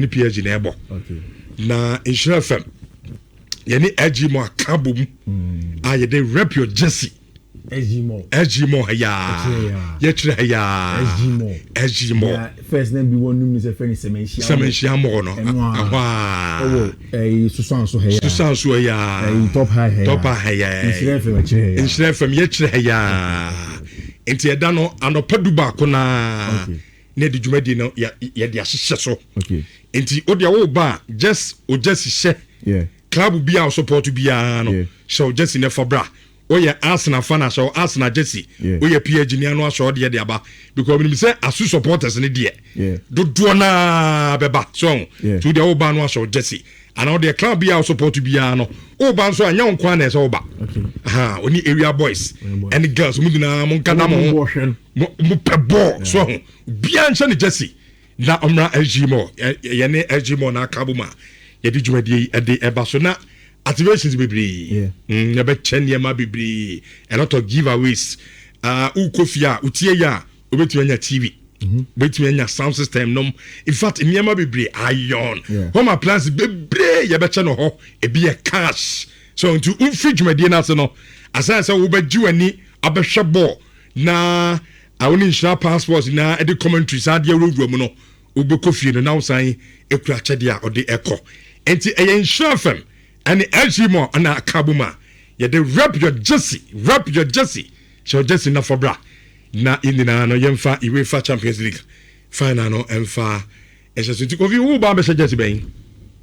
ni PSG na ebo na Nhyira FM ye ni Ejimo akabom ye dey rep your jersey Ejimo ya ye tire ya Ejimo first name be one name is a friend Semenshia mo no aha Susan ya top high ya Nhyira FM ye tire ya enti eda no anopa duba ko na ne di dwumadi no ye de ahyehyɛ so enti odi awo ba just hye club bia o support bia no so just ne fabra o ye Arsenal fan na so Arsenal jersey o ye PSG ni anu aso de aba because we say asu supporters ne de dodo na beba so to the oba no aso jersey and all the club bia o support bia no o ba so anya nkwa na so oba aha oni area boys and girls mu dina mo nkana mo pebo so bia nche ne jersey na omra Ejimo ye ne Ejimo na akabuma ye di dwumadi e de eba so na activations bebre ya be chenne ma bebre a lot of giveaways ukofia utie ya obetu anya TV betu anya sound system no in fact niema bebre iron home appliances bebre ya be che no ho e be cash so into dwumadi na so no asane se wo beju ani abehwe ball na awoni Nhyira passports na e de commentaries ade awuwu mu no obekofie no na wosan ekura chede a ode eko enti eye Nhyira FM and Ejimo ana akabuma ye de rep your jersey so jersey na for bra na inina no yemfa UEFA Champions League final no emfa esesu ti kofi wo ba be jersey ben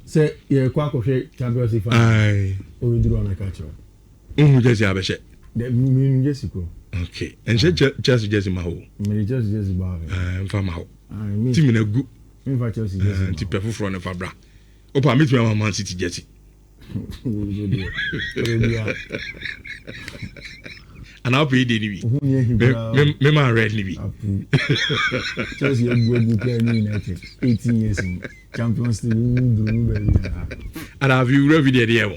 say ye kwa hwe Champions League final ai o duro na kacho jersey abeshe de mi jersey ko okay enje jersey ma ho mi jersey ba emfa ma ho team na gu mi fa Chelsea jersey ti perfo no fa bra opa meet me Man City jersey and I'll pay the me man red libi Chelsea go play United 18 years in Champions League and have you read there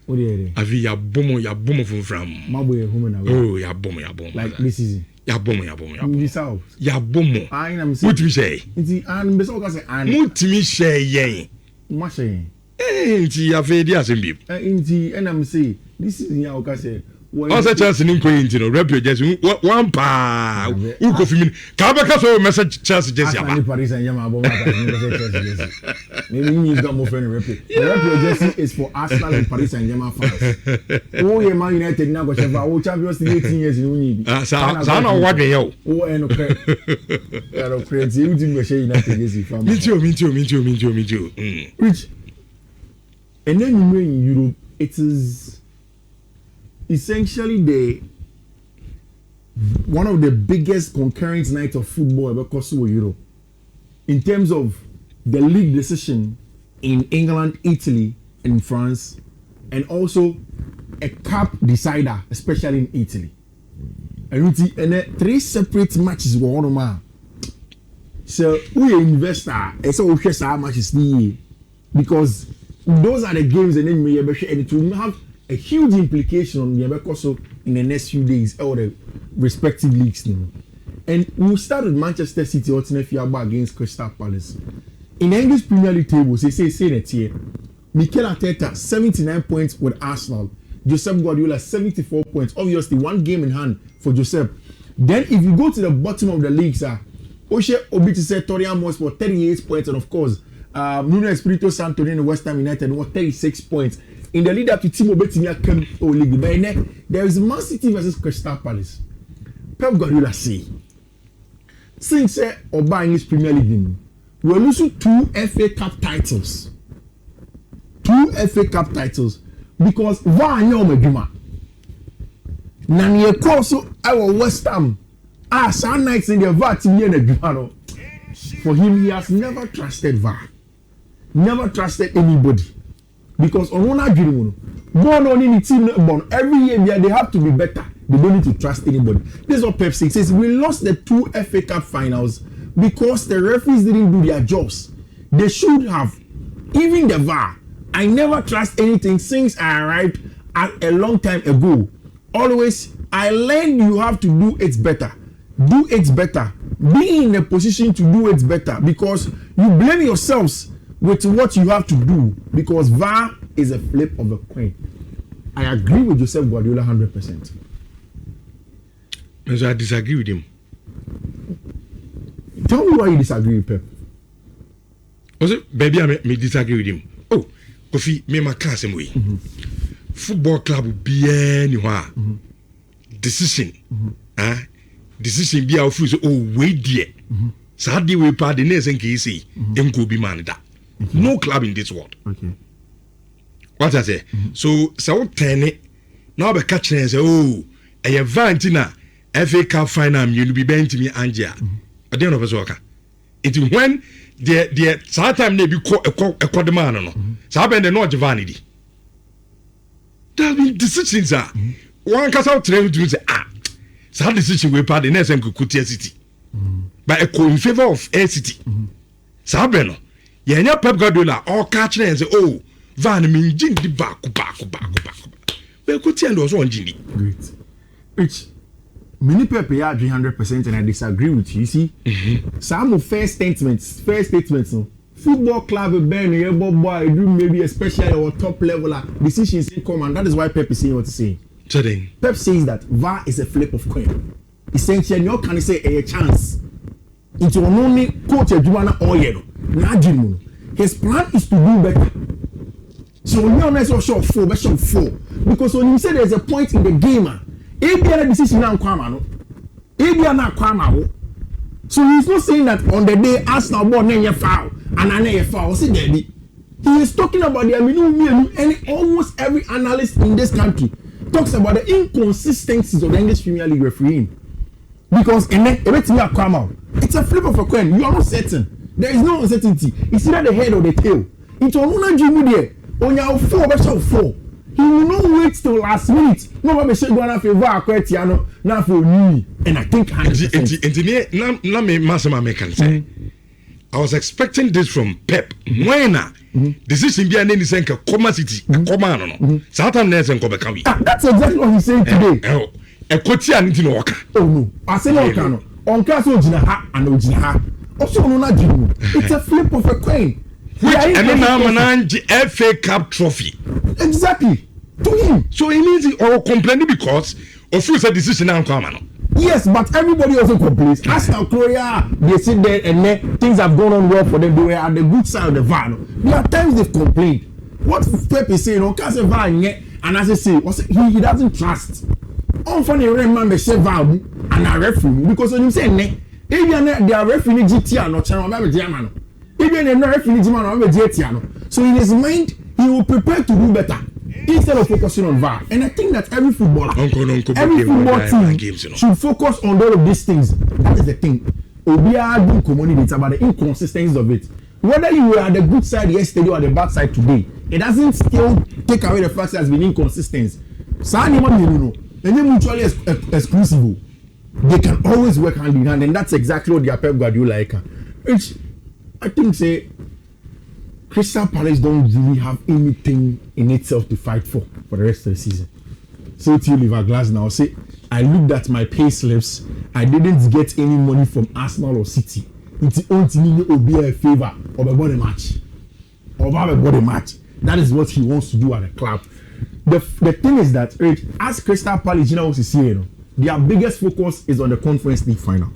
what there have you boom from mabo ye home na oh ya boom like this season ya boom this out ya boom I am what we say nti an be so ka say an mutimi share yen ma share nti afedi asembi nti enam say this is ya o ka say o say Chelsea ni nkoyin nti no rep your jersey one pa u ko fimi ka be ka so message Chelsea jersey aba Paris Saint-Germain abo ma ka message Chelsea jersey maybe you got more friend rep your jersey is for Arsenal and Paris Saint-Germain fans oh yeah Man United na go cheva o Champions League 18 years ni ni bi sa na wadwe yo o eno kre ero crazy you didn't go share United jersey fam me too which and then you know in Europe it is essentially one of the biggest concurrent nights of football ever cost Europe in terms of the league decision in England, Italy, and France, and a cup decider, especially in Italy. And three separate matches were on. So we investor, so we share our matches because those are the games and then it will have a huge implication on the Abekoso in the next few days or the respective leagues. And we'll start with Manchester City against Crystal Palace. In the English Premier League tables, they say that here, Mikel Arteta 79 points with Arsenal, Josep Guardiola 74 points, obviously one game in hand for Josep. Then if you go to the bottom of the leagues, Oshe Obitise Torian Hotspur 38 points, and of course Nuno Espirito Santo in West Ham United won 36 points. In the lead up to Timo Betinia came Ligue, but there is Man City versus Crystal Palace. Pep Guardiola say, since Oba English Premier League, we are losing 2 FA Cup titles. 2 FA Cup titles because one year Medjuma. Nani also our West Ham. Some nights in the VAR TV and the for him, he has never trusted VAR. Never trusted anybody. Because on one dream, born on any team born every year they have to be better. They don't need to trust anybody. This is what Pep says. We lost the 2 FA Cup finals because the referees didn't do their jobs. They should have. Even the VAR. I never trust anything since I arrived a long time ago. Always, I learned you have to do it better. Do it better. Be in a position to do it better because you blame yourselves with what you have to do because VAR is a flip of a coin. I agree with Joseph Guardiola 100%. So I disagree with him. Tell me why you disagree with Pep. Also, baby, I may disagree with him. Oh, Kofi, me my class way. Football club be anywhere. Decision. Decision be our food. Oh, wait, dear. Sadly, we part the next and KC. Go be man that. No club in this world. Okay. What I say? So 10 now be catching and say, oh, I have Vantina FA Cup final. You'll be bent to me, Angia. But then of us worker. It when the time they be called a man no. So I been the not vanity. There been decisions are. One cast out train to say so decision we part the next and Kukutia City. But a co in favor of A City. Sabeno. Yenya Pep Guardiola all catching and say, oh, Van mean jing the back. But Kutia was one jindy. Great. Which many people are 300% and I disagree with you. You see, some of first statements, no. Football club Ben, boy, do maybe especially our top level decisions in common. That is why Pep is saying what he's saying. Pep says that VAR is a flip of coin. Essentially, you can say a chance. It's only coach Jumana Oyeno. His plan is to do better. So when you're not sure four, because when you say there's a point in the game, ABR decision now kwama. So he's not saying that on the day Arsenal ball name foul and an foul. See there. He is talking about the and almost every analyst in this country talks about the inconsistencies of the English Premier League refereeing. Because it's a flip of a coin. You are not certain. There is no uncertainty. It's either the head or the tail. It's on one Jimmy there. On your 4. He will not wait till last minute. No one will say go for Aquetiano, now for me. And I think 100%. I was expecting this from Pep. When decision be an any senka Coma City, Coma no. Saturn Ness and Copa County. That's exactly what he's saying today. A Cotia need to walk. Oh no, I say no cano. On Castle Jinaha and Ojinaha. Also, no, not Jim. It's a flip of a coin. And then I'm FA Cup trophy. Exactly. To him. So he needs it or complaining because of who's a decision now come. Yes, but everybody also complains. Arsenal, Korea, they sit there and then things have gone on well for them. They were at the good side of the VAR. There are times they've complained. What Pep is saying, on can't say VAR yet, and as I say, he doesn't trust. On funny remember say VAR and a referee because when you say ne, even they are referee GT no channel, maybe German. Even they not referee German, maybe GT. So in his mind, he will prepare to do better instead of focusing on VAR. And I think that every footballer, every football team should focus on all of these things. That is the thing. Obia good community, it's about the inconsistencies of it. Whether you were at the good side yesterday or the bad side today, it doesn't still take away the fact that there's been inconsistency. So anyone you know, and they're mutually exclusive. They can always work hand in hand, and that's exactly what the Pep Guardiola like. Which I think say Crystal Palace don't really have anything in itself to fight for the rest of the season. So to Liver Glass now say, I looked at my pay slips. I didn't get any money from Arsenal or City. It's only will be a favor of a body match. That is what he wants to do at the club. The thing is that as Crystal Palace, you know what you see, their biggest focus is on the Conference League final.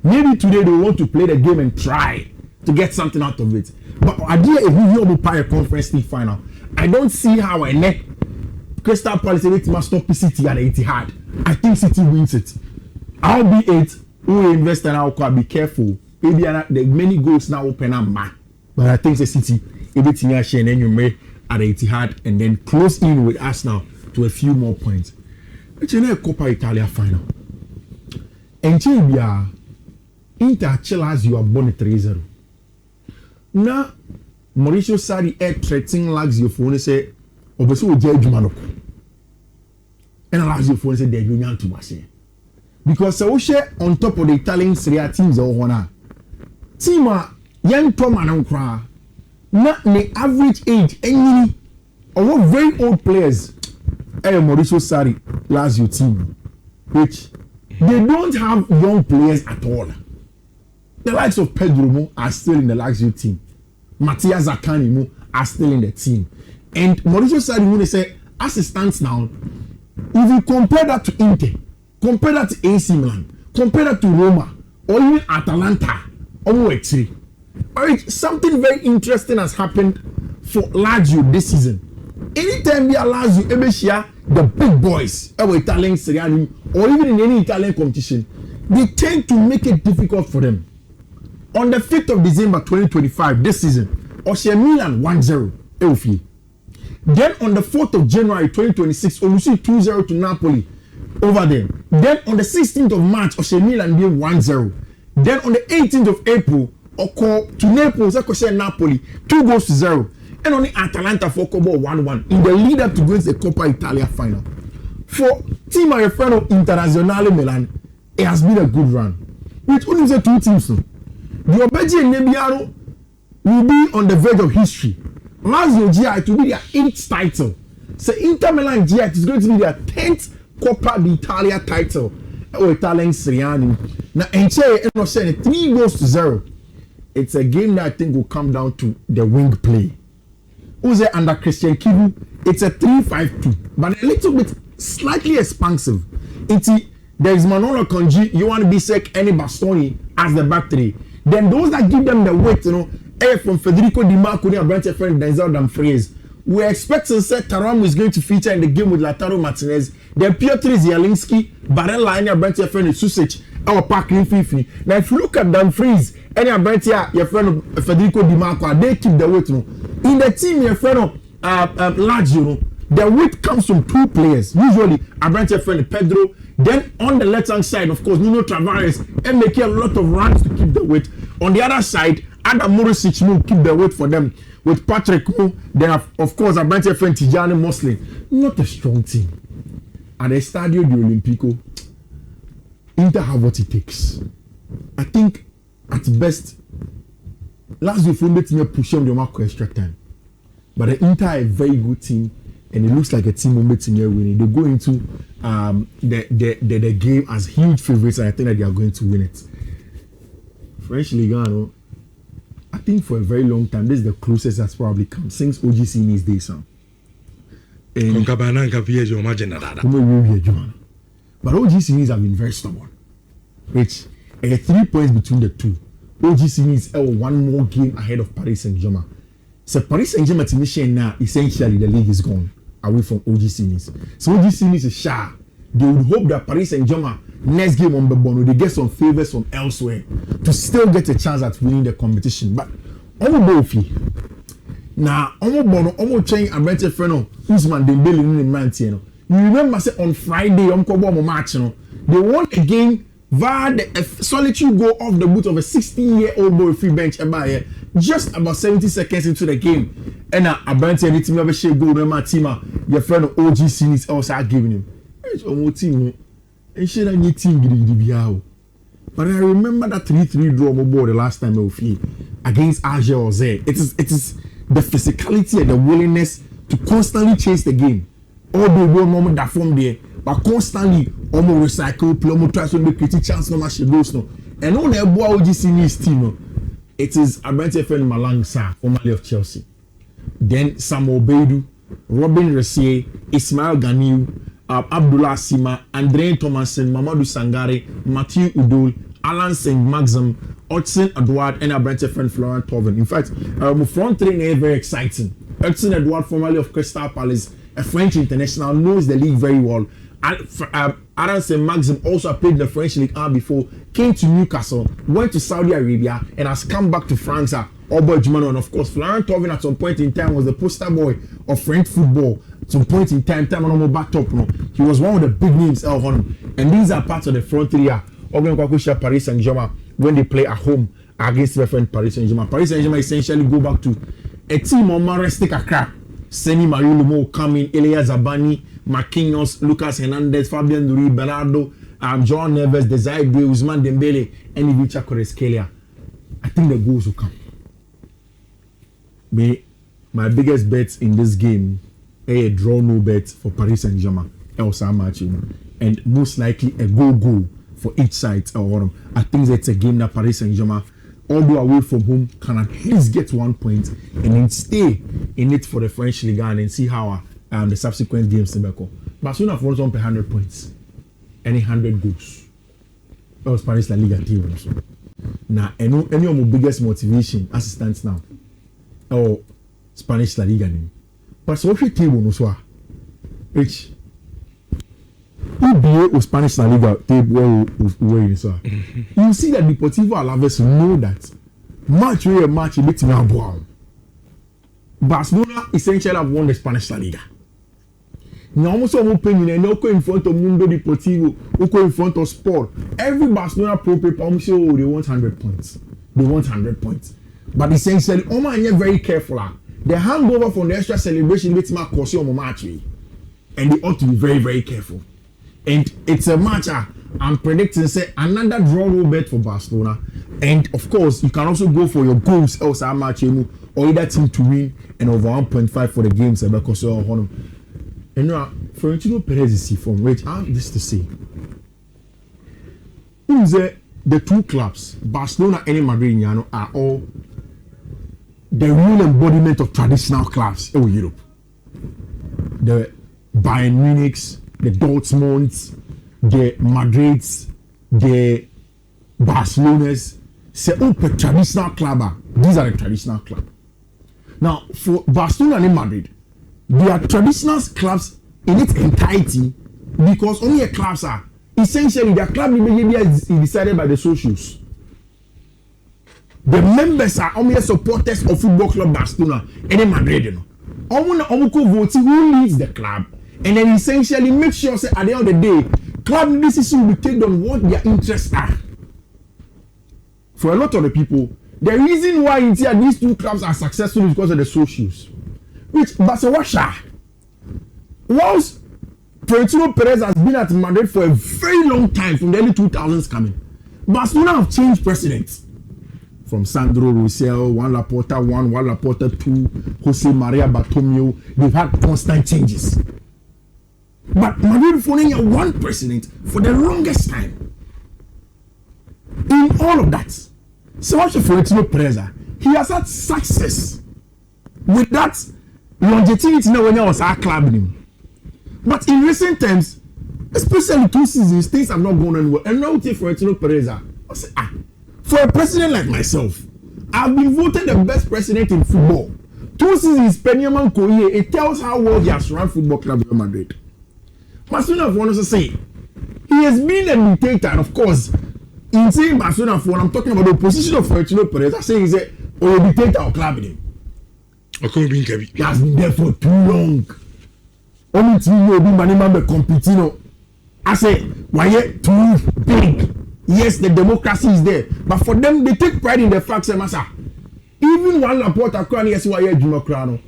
Maybe today they want to play the game and try to get something out of it. But idea if we will play a Conference League final, I don't see how Crystal Palace must stop City at Etihad. I think City wins it. Albeit, who invest and I'll be careful. Maybe the many goals now open up, but I think the City everything I share and then you may at Etihad and then close in with Arsenal to a few more points. It's a Coppa Italia final. And Chibia Inter Chillas you are born 3-0. Now Mauricio Sarri threatening Lazio for say obviously we judge Manoko. And Lazio for say they union to Marseille. Because so share on top of the Italian Serie A teams or one. Team young Tom and Unkra. Not the average age any or very old players. Mauricio Sarri Lazio team, which they don't have young players at all. The likes of Pedro are still in the Lazio team. Matthias Zakani are still in the team. And Mauricio Sarri, when they say, as it stands now, if you compare that to Inter, compare that to AC Milan, compare that to Roma, or even Atalanta, alright, something very interesting has happened for Lazio this season. Anytime we are Lazio, Ebeshia, the big boys, our Italian Serie A, or even in any Italian competition, they tend to make it difficult for them. On the 5th of December 2025, this season, Oshe Milan 1-0, Eufi. Then on the 4th of January 2026, Olusi 2-0 to Napoli over them. Then on the 16th of March, Oshe Milan did 1-0. Then on the 18th of April, Oko to Naples, Oshe Napoli 2-0. And on the Atalanta for Copa 1-1 in the lead up to against the Coppa Italia final. For team my friend of Internazionale Milan, it has been a good run. With only the two teams. The Obeji and Nebiaro will be on the verge of history. Lazio GI to be their 8th title. So Inter Milan GI is going to be their 10th Coppa Italia title. Or Italian Serie A. Now, Enche and saying 3-0. It's a game that I think will come down to the wing play. Who's there under Christian Kivu? It's a 3-5-2, but a little bit slightly expansive. There is Manolo Konji, Yohan Bisek, and Bastoni as the back three. Then those that give them the weight, from Federico Di Marco and branch friend Denzel Dumfries. We're expecting that Taram is going to feature in the game with Lautaro Martinez. Then Piotr Zielinski, Barella, and branch friend Susic, our pack in Fiifi. Now, if you look at Dumfries, and your friend Federico Di Marco, they keep the weight. In the team, your friend of Lazio, the weight comes from two players. Usually, a branch friend Pedro. Then on the left hand side, of course, Nuno Tavares and making a lot of runs to keep the weight. On the other side, Adam Murisic will keep the weight for them with Patrick Mo. Then, of course, a branch friend Tijani Mosley. Not a strong team. At the Stadio de Olimpico, Inter have what it takes. I think at best, Lazio will let me push on the mark extra time. But the Inter are a very good team, and it looks like a team will make winning. They go into the game as huge favorites, and I think that they are going to win it. French Ligue, I think for a very long time, this is the closest that's probably come since OGC in these days. But OGC have been very stubborn. Which 3 points between the two. OGC needs one more game ahead of Paris Saint-Germain. So Paris Saint-Germain mission now, essentially the league is gone away from OGC needs. So OGC needs a shot. They would hope that Paris Saint-Germain next game on Bebono, they get some favors from elsewhere to still get a chance at winning the competition. But now, almost change a better friend Usman Dembele in the Mantiano. You remember say on Friday, match, they won a game via the solitary goal off the boot of a 16-year-old boy free bench just about 70 seconds into the game. And a branch and it's never share goal with my team. Your friend of OGC is also giving him. It's almost team. And she don't need team. But I remember that 3-3 draw board the last time against Alger or Zay. It is the physicality and the willingness to constantly chase the game. Although we moment that form there, but constantly almost recycle, play, almost try to make a chance no match goes no. And all the boy OGC in his team, it is Abente friend Malang Sarr, formerly of Chelsea. Then Samuel Beidou, Robin Ressier, Ismail Ganiu, Abdullah Sima, Andre Thomason, Mamadou Sangare, Mathieu Udol, Alan Saint-Maxim, Hudson Edouard, and Abente friend Florent Thauvin. In fact, front three is very exciting. Hudson Edouard, formerly of Crystal Palace, a French international, knows the league very well. Alan Saint-Maxim also played the French League before, came to Newcastle, went to Saudi Arabia, and has come back to France. And of course, Florent Thauvin at some point in time was the poster boy of French football. At some point in time on back top, he was one of the big names on him. And these are parts of the front three. Paris Saint-Germain when they play at home against their friend Paris Saint-Germain. Paris Saint-Germain essentially go back to a team on Marestic Accra. Seni Mariulumo coming, Elia Zabani, Marquinhos, Lucas Hernandez, Fabian Duri, Bernardo, John Neves, Desire Bey, Usman Dembele, and Ivica Kvaratskhelia. I think the goals will come. My biggest bet in this game, a draw no bet for Paris Saint-Germain, and most likely a goal for each side. I think that's a game that Paris Saint-Germain although away from home, can at least get 1 point and then stay in it for the French Ligue and then see how the subsequent games will go. Barcelona for 100 points, any 100 goals. That was Spanish La Liga team also. Now, any of my biggest motivation as it stands now, or Spanish La Liga name. But so what table no so which EPL or Spanish La Liga table where you saw. You see that Deportivo Alaves know that match where match a bit now. Barcelona essentially have won the Spanish La Liga. Now almost all open and no go in front of Mundo Deportivo, go in front of Sport. Every Barcelona pro paper almost say oh they want 100 points. They want 100 points. But essentially, Oma and very careful. The hangover from the extra celebration makes my cost on match. And they ought to be very, very careful. And it's a match I'm predicting say another draw will bet for Barcelona. And of course, you can also go for your goals else a match or either team to win and over 1.5 for the games because of Honor. And now Florentino Perez is from which I have this to say. Who's the two clubs, Barcelona and Madrid, are all the real embodiment of traditional clubs in Europe. The Bayern Munichs, the Dortmunds, the Madrids, the Barcelonas, c'est un traditional club. These are the traditional clubs. Now, for Barcelona and Madrid, they are traditional clubs in its entirety because only a clubs are essentially their club is decided by the socios. The members are only supporters of Football Club Barcelona and Madrid. You know, vote who leads the club, and then essentially make sure say at the end of the day, club decision will be taken on what their interests are. For a lot of the people, the reason why these two clubs are successful is because of the socials. Which Barcelona, whilst Florentino Perez has been at Madrid for a very long time, from the early 2000s coming, Barcelona have changed presidents. From Sandro Rosell, Juan Laporta 1, Juan Laporta 2, Jose Maria Bartomeu, they've had constant changes. But Madrid following one president for the longest time. In all of that, so watch Florentino Perez, he has had success with that longevity now when he was our club name. But in recent times, especially 2 seasons, things have not gone on well. And now take Florentino Perez, I say, for a president like myself, I've been voted the best president in football. 2 seasons, Penyaman Koye, it tells how well he has run Football Club Real Madrid. Barcelona wants to say, he has been a dictator, and of course, in saying Barcelona for I'm talking about the opposition of Florentino Perez, I say he's a dictator of club in him. He has been there for too long. Only team will be management competing. I say, why too big? Yes, the democracy is there, but for them, they take pride in the fact that even one Laporta crown yes, why Jumacrano.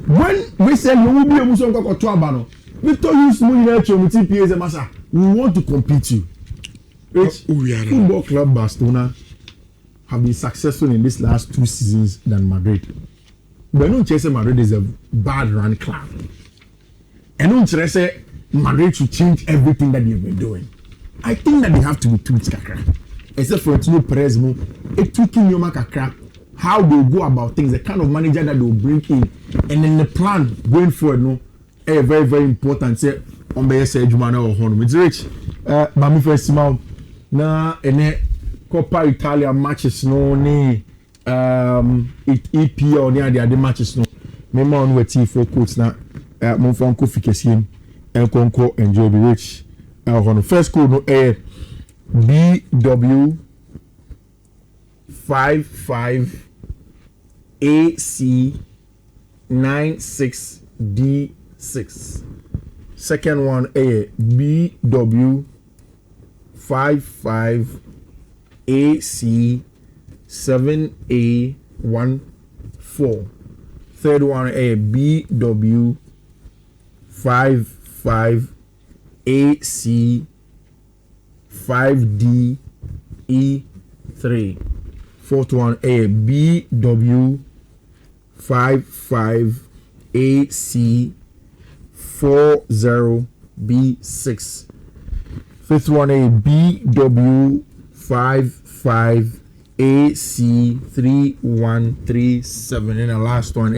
When we say you will be able to go to Abano, Victor use money with TPS and Massa. We want to compete you. Football Club Barcelona have been successful in these last 2 seasons than Madrid. But no chase Madrid is a bad run club. And no chase Madrid should change everything that they've been doing. I think that they have to be tweaked kakra. Except for Florentino Perez, it took in Yoma kakra how they go about things, the kind of manager that they will bring in, and then the plan going forward. Very, very important. Say on the Jumana or Honor. It's rich. Mami Festival. Na ene Coppa Italia matches no ni EPL ni ade matches no. Me ma on weti for coach na mon fan ko fikesiem enkonko enjoy be rich. Honor first code no BW 55 AC 96D6. Second one BW 55 AC 7A14. Third one BW 55 AC 5DE3. Fourth one BW 55 AC 40B6. Fifth one BW 55 AC3137 and the last one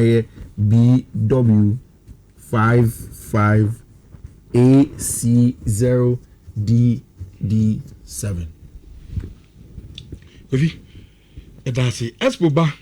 BW55AC0DD7. Kofi, that's it. Espo ba